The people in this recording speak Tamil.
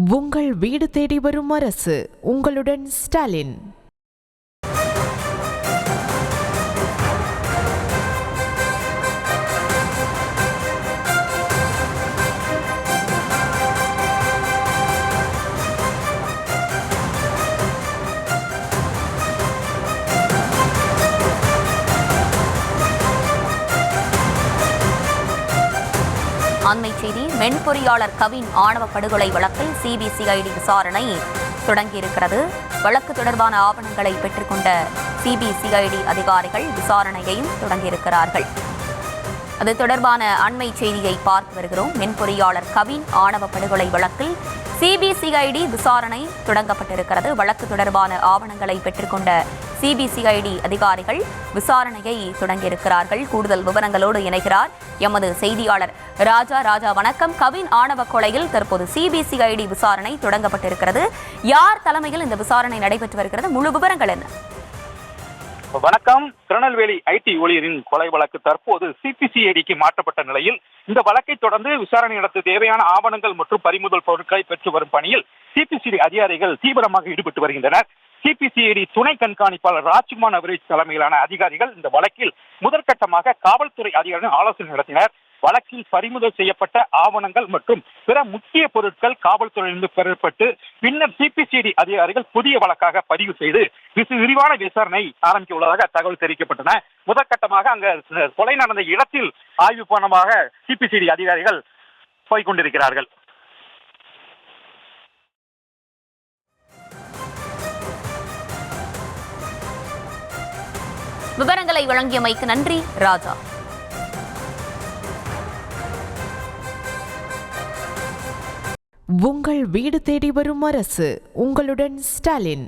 உங்கள் வீடு தேடி வரும் அரசு. உங்களுடன் ஸ்டாலின். அண்மை செய்தி. மென்பொறியாளர் கவின் ஆணவ படுகொலை வழக்கில் சிபிசிஐடி விசாரணை தொடங்கியிருக்கிறது. வழக்கு தொடர்பான ஆவணங்களை பெற்றுக்கொண்ட சிபிசிஐடி அதிகாரிகள் விசாரணையையும் தொடங்கியிருக்கிறார்கள். அது தொடர்பான அண்மை செய்தியை பார்த்து வருகிறோம். மென்பொறியாளர் கவின் ஆணவ படுகொலை வழக்கில் சிபிசிஐடி விசாரணை தொடங்கப்பட்டிருக்கிறது. வழக்கு தொடர்பான ஆவணங்களை பெற்றுக்கொண்ட சிபிசிஐடி அதிகாரிகள் விசாரணையை தொடங்கியிருக்கிறார்கள். கூடுதல் விவரங்களோடு இணைகிறார் எமது செய்தியாளர் ராஜா. வணக்கம். கவின் ஆணவ கொலையில் தற்போது சிபிசிஐடி விசாரணை தொடங்கப்பட்டிருக்கிறது. யார் தலைமையில் இந்த விசாரணை நடைபெற்று வருகிறது? முழு விவரங்கள் என்ன? வணக்கம். திருநெல்வேலி ஐடி ஊழியரின் கொலை வழக்கு தற்போது சிபிசிஐடிக்கு மாற்றப்பட்ட நிலையில் இந்த வழக்கை தொடர்ந்து விசாரணை நடத்த தேவையான ஆவணங்கள் மற்றும் பறிமுதல் பொருட்களை பெற்று வரும் பணியில் சிபிசிஐடி அதிகாரிகள் தீவிரமாக ஈடுபட்டு வருகின்றனர். சிபிசிஐடி துணை கண்காணிப்பாளர் ராஜ்குமார் அவரின் தலைமையிலான அதிகாரிகள் இந்த வழக்கில் முதற்கட்டமாக காவல்துறை அதிகாரிகள் ஆலோசனை நடத்தினர். வழக்கில் பறிமுதல் செய்யப்பட்ட ஆவணங்கள் மற்றும் பிற முக்கிய பொருட்கள் காவல்துறையிலிருந்து பெறப்பட்டு பின்னர் சிபிசிஐடி அதிகாரிகள் புதிய வழக்காக பதிவு செய்து விரிவான விசாரணை ஆரம்பிக்க உள்ளதாக தகவல் தெரிவிக்கப்பட்டன. முதற்கட்டமாக அங்க கொலை நடந்த இடத்தில் ஆய்வு பண்ணமாக சிபிசிஐடி அதிகாரிகள் போய்கொண்டிருக்கிறார்கள். விவரங்களை வழங்கியமைக்கு நன்றி ராஜா. உங்கள் வீடு தேடி வரும் அரசு. உங்களுடன் ஸ்டாலின்.